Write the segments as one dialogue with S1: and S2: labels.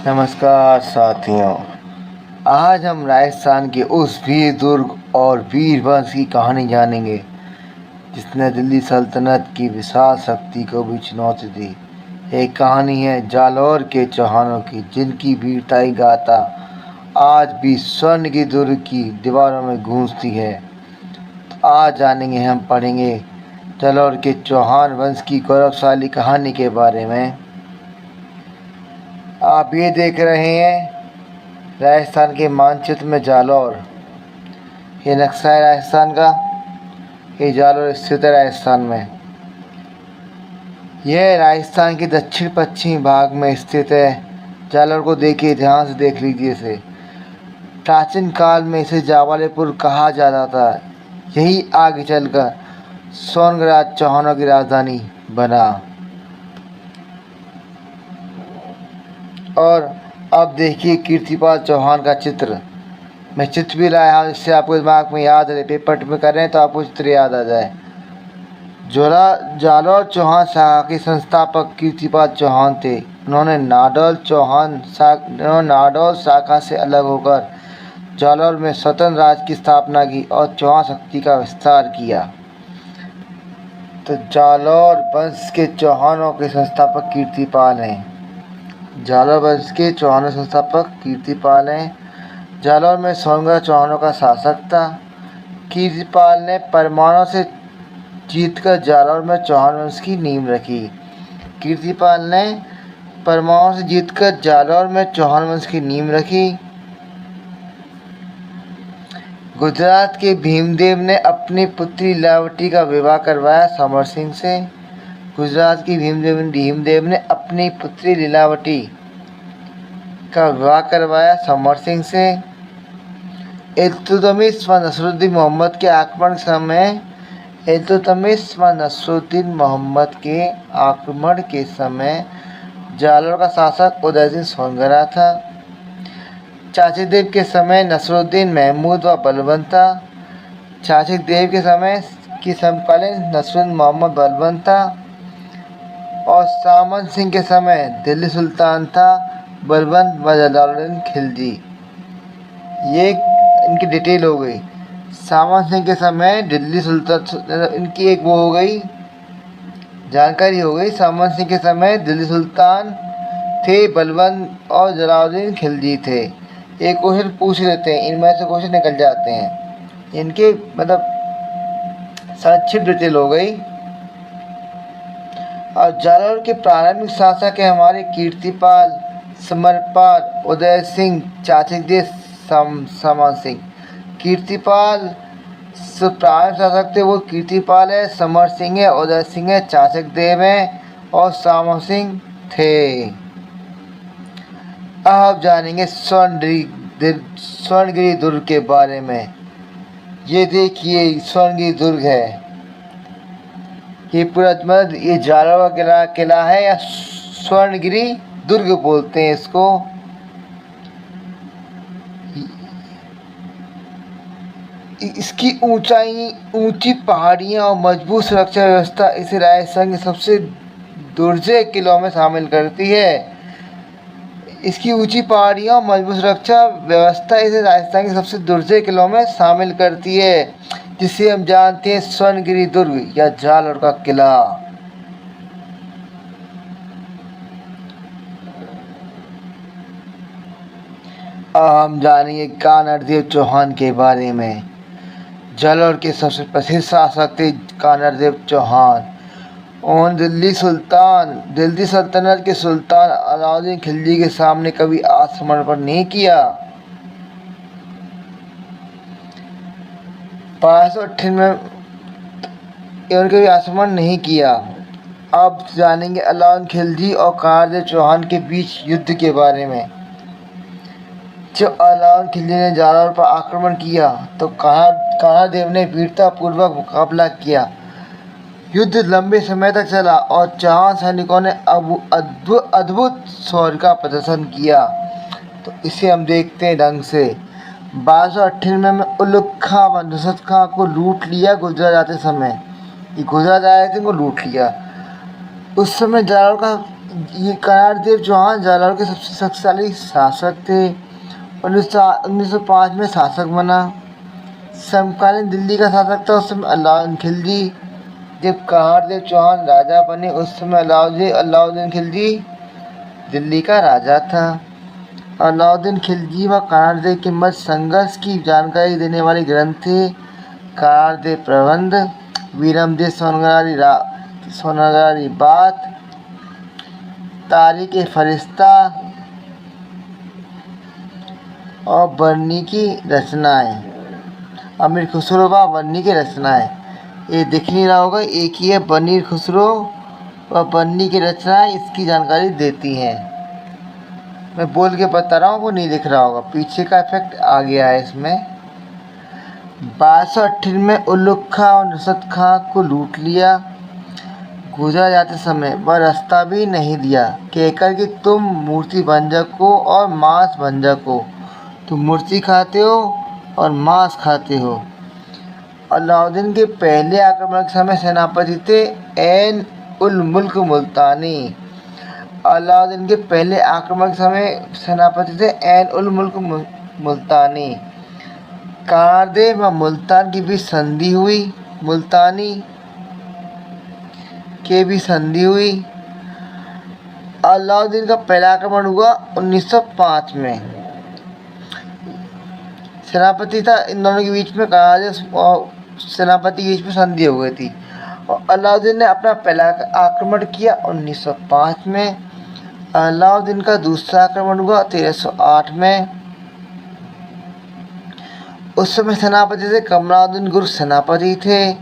S1: नमस्कार साथियों। आज हम राजस्थान के उस वीर दुर्ग और वीर वंश की कहानी जानेंगे जिसने दिल्ली सल्तनत की विशाल शक्ति को भी चुनौती दी। एक कहानी है जालौर के चौहानों की, जिनकी वीरता की गाथा आज भी स्वर्ण की दुर्ग की दीवारों में गूंजती है। तो आज जानेंगे, हम पढ़ेंगे जालौर के चौहान वंश की गौरवशाली कहानी के बारे में। आप ये देख रहे हैं राजस्थान के मानचित्र में जालौर। ये नक्शा है राजस्थान का। ये जालौर स्थित है राजस्थान में। यह राजस्थान के दक्षिण पश्चिमी भाग में स्थित है। जालौर को देखिए, ध्यान से देख लीजिए इसे। प्राचीन काल में इसे जावालीपुर कहा जाता था। यही आगे चलकर सोनगराज चौहानों की राजधानी बना। और अब देखिए कीर्तिपाल चौहान का चित्र। मैं चित्र भी लाया हूँ, जिससे आपको दिमाग में याद रहे। पेपर में करें तो आपको चित्र याद आ जाए। जालौर चौहान शाखा के संस्थापक कीर्तिपाल चौहान थे। उन्होंने नाडौल शाखा से अलग होकर जालौर में स्वतंत्र राज्य की स्थापना की और चौहान शक्ति का विस्तार किया। तो जालौर वंश के चौहानों के संस्थापक कीर्तिपाल हैं। जालौर वंश के चौहानों संस्थापक कीर्तिपाल हैं। जालौर में सोनगढ़ चौहानों का शासक था। कीर्तिपाल ने परमाणु से जीतकर जालौर में चौहान वंश की नींव रखी। कीर्तिपाल ने परमाणु से जीतकर जालौर में चौहान वंश की नींव रखी। गुजरात के भीमदेव ने अपनी पुत्री लीलावती का विवाह करवाया समर सिंह से। गुजरात की भीमदेव ने अपनी पुत्री लीलावती का विवाह करवाया समर सिंह से। इल्तुतमिश व नसरुद्दीन मोहम्मद के आक्रमण के समय जालौर का शासक उदय सिंह सोनगरा था। चाची देव के समय नसरुद्दीन महमूद व बलबन था। चाची देव के समय की समकालीन नसरुद्दीन मोहम्मद बलबन था। और सामन सिंह के समय दिल्ली सुल्तान था बलबन व जलालुद्दीन खिलजी। ये इनकी डिटेल हो गई। सामन सिंह के समय दिल्ली सुल्तान, इनकी एक वो हो गई, जानकारी हो गई। सामन सिंह के समय दिल्ली सुल्तान थे बलबन और जलालुद्दीन खिलजी थे। एक क्वेश्चन पूछ लेते हैं, इनमें से क्वेश्चन निकल जाते हैं। इनके मतलब संक्षिप्त डिटेल हो गई। और जालौर के प्रारंभिक शासक है हमारे कीर्तिपाल, समरपाल, उदय सिंह, चाचकदेव, समन सिंह। कीर्तिपाल प्रारंभिक शासक थे, वो कीर्तिपाल है, समर सिंह है, उदय सिंह है, चाचकदेव है और समन सिंह थे। अब जानेंगे स्वर्णगिरी दुर्ग के बारे में। ये देखिए स्वर्णगिरी दुर्ग है। ये पूरा मतलब ये जालौर का किला है, या स्वर्णगिरी दुर्ग बोलते हैं इसको। इसकी ऊंची पहाड़ियां और मजबूत सुरक्षा व्यवस्था इसे राजस्थान के सबसे दुर्जय किलों में शामिल करती है। इसकी ऊंची पहाड़ियां और मजबूत सुरक्षा व्यवस्था इसे राजस्थान के सबसे दुर्जय किलों में शामिल करती है, जिसे हम जानते हैं स्वर्णगिरी दुर्ग या जालौर का किला। अब हम जानेंगे कानरदेव चौहान के बारे में। जालौर के सबसे प्रसिद्ध शासक थे कानरदेव चौहान। उन्होंने दिल्ली सल्तनत के सुल्तान अलाउद्दीन खिलजी के सामने कभी आत्मसमर्पण नहीं किया। 1298 में उनके भी आत्मसमर्पण नहीं किया। अब जानेंगे अलाउद्दीन खिलजी और कानरदेव चौहान के बीच युद्ध के बारे में। जब अलाउद्दीन खिलजी ने जालौर पर आक्रमण किया तो कानरदेव ने वीरतापूर्वक मुकाबला किया। युद्ध लंबे समय तक चला और चौहान सैनिकों ने अद्भुत शौर्य का प्रदर्शन किया। तो इसे हम देखते हैं ढंग से। 1298 में उलुग खां व नुसरत खां को लूट लिया गुजरात जाते समय। ये गुजरात आए थे, को लूट लिया। उस समय जालौर का ये कर्नाटदेव चौहान जालौर के सबसे शक्तिशाली शासक थे। 1905 में शासक बना। समकालीन दिल्ली का शासक था उस समय अलाउद्दीन खिलजी। जब कर्नाटदेव चौहान राजा बने उस समय अलाउद्दीन खिलजी दिल्ली का राजा था। अलाउद्दीन खिलजी व कर्नाटदेव के मध्य संघर्ष की जानकारी देने वाले ग्रंथ थे कर्नाटदेव प्रबंध, वीरमदेव सोनगरारी बात, तारीख फरिश्ता और बर्नी की रचनाएं। अमीर खुसरो व बर्नी की रचनाएं, ये दिख नहीं रहा होगा, एक ही है बनीर खुसरो व बर्नी की रचनाएं इसकी जानकारी देती हैं। मैं बोल के बता रहा हूँ, वो नहीं दिख रहा होगा, पीछे का इफेक्ट आ गया है इसमें। 1258 में उल्लुग खां और नुसरत खां को लूट लिया। गुजरा जाते समय वह रास्ता भी नहीं दिया, कहकर कि तुम मूर्ति भंजक हो और मांस भंजक हो, तुम मूर्ति खाते हो और मांस खाते हो। अलाउद्दीन के पहले आक्रमण के समय सेनापति थे ऐन उल मुल्क मुल्तानी। अलाउद्दीन के पहले आक्रमण के समय सेनापति थे ऐन उल मुल्क मुल्तानी। कर्नाटदेव व मुल्तान के बीच संधि हुई, मुल्तानी के भी संधि हुई। अलाउद्दीन का पहला आक्रमण हुआ 1905 में। सेनापति था इन दोनों के बीच में, कर्नाटदेव और सेनापति के बीच में संधि हो गई थी और अलाउद्दीन ने अपना पहला आक्रमण किया 1905 में। अलाउद्दीन का दूसरा आक्रमण हुआ 1308 में। उस समय सेनापति थे कमराउद्दीन गुर सेनापति थे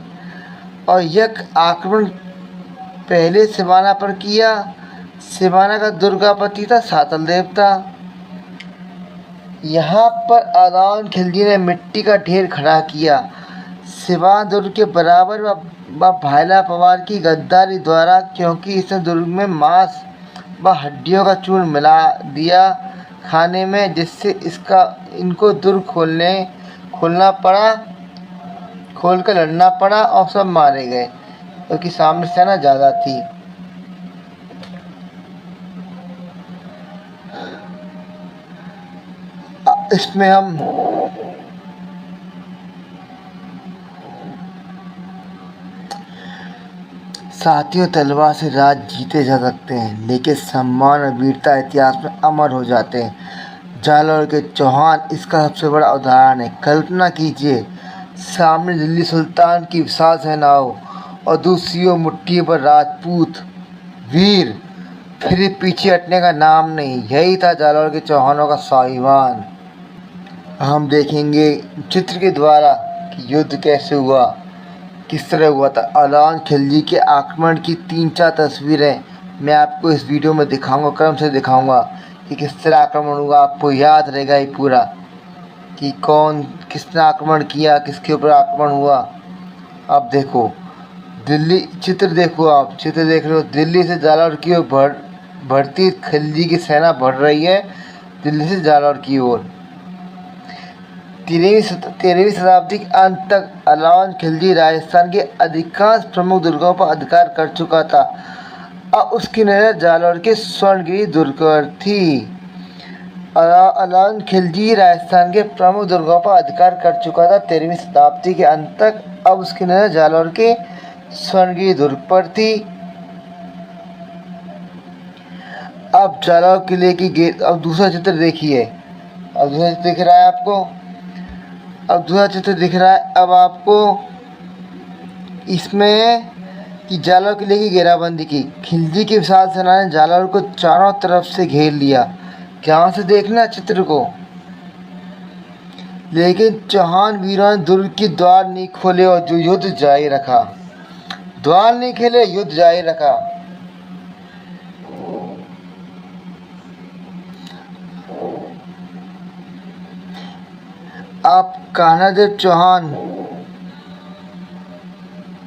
S1: और यह आक्रमण पहले सिवाना पर किया। सिवाना का दुर्गापति था सातल देवता। यहाँ पर अलाउद्दीन खिलजी ने मिट्टी का ढेर खड़ा किया। सिवान दुर्ग के बराबर व भायला पवार की गद्दारी द्वारा, क्योंकि इसने दुर्ग में मांस व हड्डियों का चूर्ण मिला दिया खाने में, जिससे इनको दुर्ग खोलना पड़ा, खोलकर लड़ना पड़ा और सब मारे गए क्योंकि सामने सेना ज़्यादा थी। इसमें हम साथियों, तलवार से राज जीते जा सकते हैं लेकिन सम्मान और वीरता इतिहास में अमर हो जाते हैं। जालौर के चौहान इसका सबसे बड़ा उदाहरण है। कल्पना कीजिए, सामने दिल्ली सुल्तान की विशाल सेना हो और दूसरी ओर मुट्ठी पर राजपूत वीर, फिर पीछे हटने का नाम नहीं। यही था जालौर के चौहानों का स्वाभिमान। हम देखेंगे चित्र के द्वारा कि युद्ध कैसे हुआ, किस तरह हुआ था। अलाउद्दीन खिलजी के आक्रमण की 3-4 तस्वीरें मैं आपको इस वीडियो में दिखाऊंगा, क्रम से दिखाऊंगा कि किस तरह आक्रमण हुआ। आपको याद रहेगा ये पूरा कि किसने आक्रमण किया, किसके ऊपर आक्रमण हुआ। अब देखो दिल्ली, चित्र देखो, आप चित्र देख रहे हो, दिल्ली से जालौर की ओर बढ़ती खिलजी की सेना बढ़ रही है, दिल्ली से जालौर की ओर। 13वीं शताब्दी के अंत तक अलाउद्दीन खिलजी राजस्थान के अधिकांश प्रमुख दुर्गों पर अधिकार कर चुका था और उसकी नज़र जालौर के स्वर्णगिरी दुर्ग पर थी। अलाउद्दीन खिलजी राजस्थान के प्रमुख दुर्गों पर अधिकार कर चुका था 13वीं शताब्दी के अंत तक। अब उसकी नज़र जालौर के स्वर्णगिरी दुर्ग पर थी। अब जालौर किले की गेट, अब दूसरा चित्र देखिए, अब दूसरा चित्र दिख रहा है आपको, अब दूसरा चित्र दिख रहा है अब आपको इसमें कि जालौर किले की घेराबंदी की। खिलजी की विशाल सेना ने जालौर को चारों तरफ से घेर लिया। ध्यान से देखना चित्र को। लेकिन चौहान वीरों ने दुर्ग की द्वार नहीं खोले और जो युद्ध जारी रखा। द्वार नहीं खेले, युद्ध जारी रखा। आप कर्नाटदेव चौहान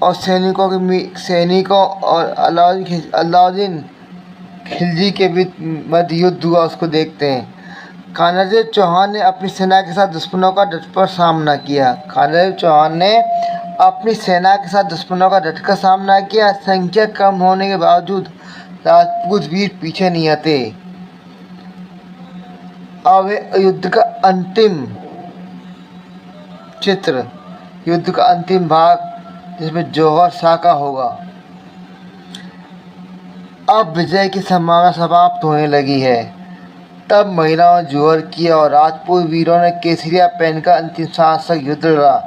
S1: और सैनिकों और अलाउद्दीन खिलजी के बीच मध्य युद्ध हुआ, उसको देखते हैं। कर्नाटदेव चौहान ने अपनी सेना के साथ दुश्मनों का डटकर सामना किया। कर्नाटदेव चौहान ने अपनी सेना के साथ दुश्मनों का डटकर सामना किया। संख्या कम होने के बावजूद राजपूत वीर पीछे नहीं आते। अब है युद्ध का अंतिम चित्र, युद्ध का अंतिम भाग, जिसमें जौहर शाह का होगा। अब विजय की संभावना समाप्त होने लगी है। तब महिलाओं ने जौहर किया और राजपूत वीरों ने केसरिया पहनकर अंतिम सांस तक युद्ध लड़ा।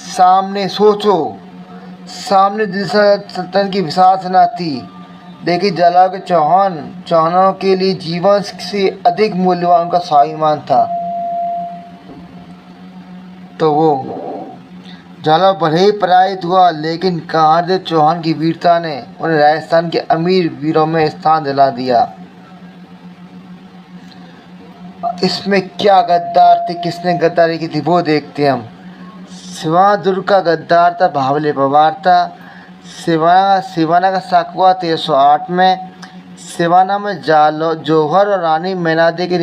S1: सामने सोचो, सामने दिल्ली सल्तनत की विशाल सेना थी, लेकिन जलाल के चौहानों के लिए जीवन से अधिक मूल्यवान उनका स्वाभिमान था। तो वो जलाल भले ही पराजित हुआ, लेकिन कहारदेव चौहान की वीरता ने उन्हें राजस्थान के अमीर वीरों में स्थान दिला दिया। इसमें क्या गद्दार थे, किसने गद्दारी की थी, वो देखते हैं हम। सिवाना दुर्ग का गद्दार था बावले पवार था। सिवाना का साक्वा 1308 में। सिवाना में जौहर और रानी मैनादे के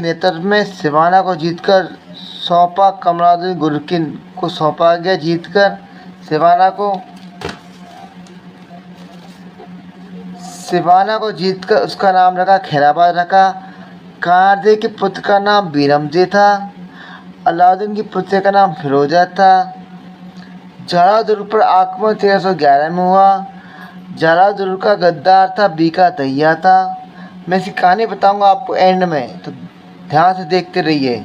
S1: नेतृत्व में सिवाना को जीतकर सौंपा। कमलादुद्दीन गुरकिन को सौंपा गया जीतकर सिवाना को जीतकर उसका नाम रखा खैराबाद रखा। कानरदेव के पुत्र का नाम बीरमदेव था। अलाउद्दीन की पुत्री का नाम फिरोजा था। जलाल दुर्ग पर आक्रमण 1311 में हुआ। जलाल दुर्ग का गद्दार था बीका दहिया था। मैं इसकी कहानी बताऊंगा आपको एंड में, तो ध्यान से देखते रहिए।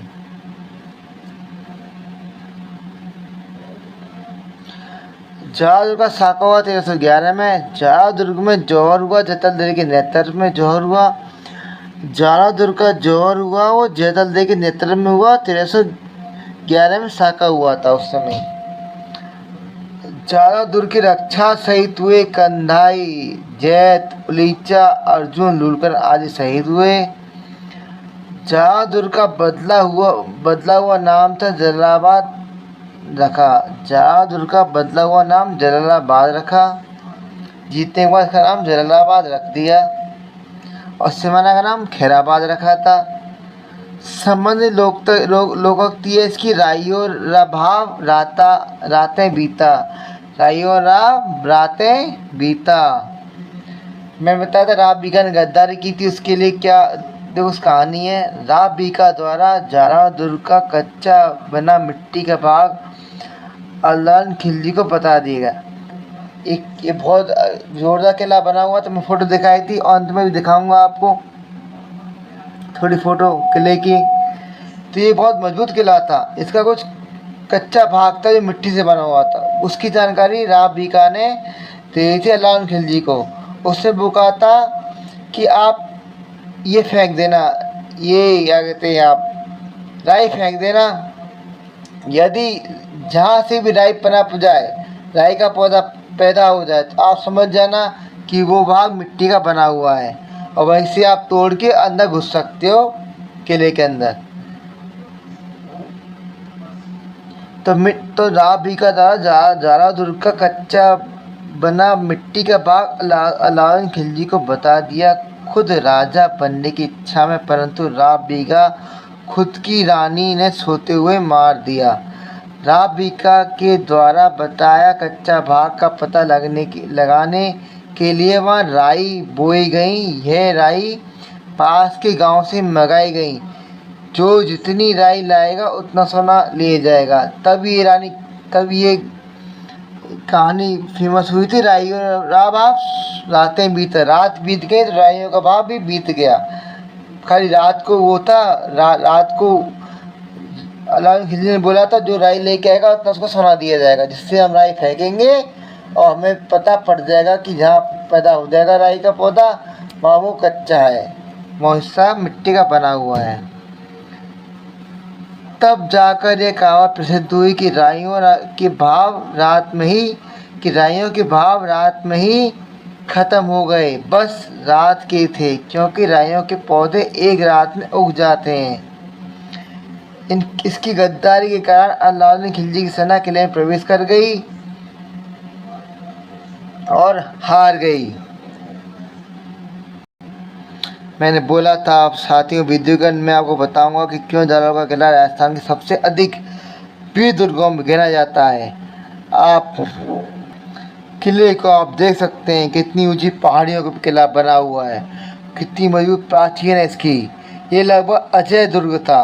S1: जलाल दुर्ग का साका हुआ 1311 में। जलाल दुर्ग में जौहर हुआ, जैतलदेव के नेतृत्व में जौहर हुआ। जलाल दुर्ग का जौहर हुआ वो जैतलदेव के नेतृत्व में हुआ। 1311 में साका हुआ था उस समय। जलाल दुर्ग की रक्षा शहीद हुए कंधाई, जैत, उलीचा, अर्जुन, लूलकर आदि शहीद हुए। जलाल दुर्ग का बदला हुआ नाम था जलालाबाद रखा। जलाल दुर्ग का बदला हुआ नाम जलालाबाद रखा। जीतने के बाद इसका नाम जलालाबाद रख दिया और सिवाना का नाम खैराबाद रखा था। संबंधित लोकोक्ति है इसकी, राइयो राभाव रातें बीता। राइयो रातें बीता। मैं बताया था राव बीका ने गद्दारी की थी, उसके लिए क्या देखो उस कहानी है। राव बीका द्वारा जलाल दुर्ग का कच्चा बना मिट्टी का भाग अलाउद्दीन खिलजी को बता दिएगा। ये बहुत जोरदार किला बना हुआ, तो मैं फोटो दिखाई थी और अंत में भी दिखाऊंगा आपको थोड़ी फोटो किले की। तो ये बहुत मजबूत किला था। इसका कुछ कच्चा भाग था जो मिट्टी से बना हुआ था। उसकी जानकारी राव बीका ने दी थी अलाउद्दीन खिलजी को। उससे वो था कि आप ये फेंक देना, ये क्या कहते हैं आप राई फेंक देना। यदि जहाँ से भी राई पनप जाए, राई का पौधा पैदा हो जाए, तो आप समझ जाना कि वो भाग मिट्टी का बना हुआ है और वहीं से आप तोड़ के अंदर घुस सकते हो किले के अंदर। तो राव बीका द्वारा जलाल दुर्ग का कच्चा बना मिट्टी का भाग अलाउद्दीन खिलजी को बता दिया, खुद राजा बनने की इच्छा में, परंतु राव बीका खुद की रानी ने सोते हुए मार दिया। राव बीका के द्वारा बताया कच्चा भाग का पता लगाने के लिए वहाँ राई बोई गई। यह राई पास के गांव से मंगाई गई। जो जितनी राई लाएगा उतना सोना ले जाएगा। तब ये कहानी फेमस हुई थी। राइयों रात बीत गई तो राइयों का भाव भी बीत गया। खाली रात को वो था, रात को अलाउद्दीन खिलजी ने बोला था जो राई लेके आएगा उतना उसको सोना दिया जाएगा, जिससे हम राई फेंकेंगे और हमें पता पड़ जाएगा कि जहाँ पैदा हो जाएगा राई का पौधा वहाँ वो कच्चा है, वो हिस्सा मिट्टी का बना हुआ है। तब जाकर ये कहावत प्रसिद्ध हुई कि राइयों के भाव रात में ही खत्म हो गए, बस रात के थे, क्योंकि राइयों के पौधे एक रात में उग जाते हैं। इसकी गद्दारी के कारण अलाउद्दीन खिलजी की सेना किले में प्रवेश कर गई और हार गई। मैंने बोला था आप साथियों, वीडियो के अंत में आपको बताऊंगा कि क्यों जालौर का किला राजस्थान की सबसे अधिक वीर दुर्गों में गिना जाता है। आप किले को आप देख सकते हैं, कितनी ऊंची पहाड़ियों का किला बना हुआ है, कितनी मजबूत प्राचीन है इसकी। ये लगभग अजय दुर्ग था,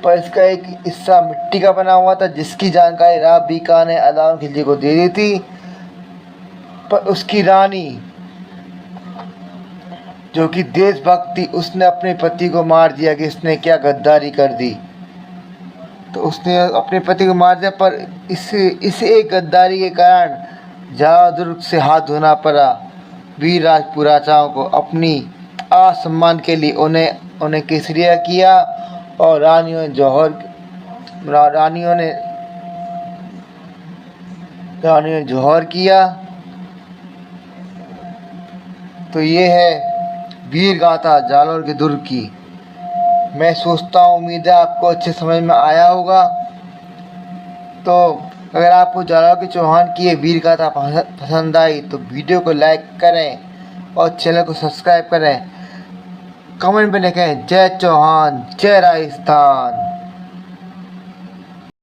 S1: पर इसका एक हिस्सा मिट्टी का बना हुआ था, जिसकी जानकारी राव बीकान ने अलाउद्दीन खिलजी को दे दी थी। पर उसकी रानी, जो कि देशभक्त थी, उसने अपने पति को मार दिया कि इसने क्या गद्दारी कर दी। तो उसने अपने पति को मार दिया, पर इस एक गद्दारी के कारण जालौर दुर्ग से हाथ धोना पड़ा वीर राजपूत राजाओं को। अपनी आत्मसम्मान के लिए उन्हें केसरिया किया और रानियों ने जौहर किया। तो ये है वीर गाथा जालौर के दुर्ग की। मैं सोचता हूँ, उम्मीद है आपको अच्छे समझ में आया होगा। तो अगर आपको जालौर के चौहान की ये वीर गाथा पसंद आई तो वीडियो को लाइक करें और चैनल को सब्सक्राइब करें। कमेंट में लिखें जय चौहान, जय राजस्थान।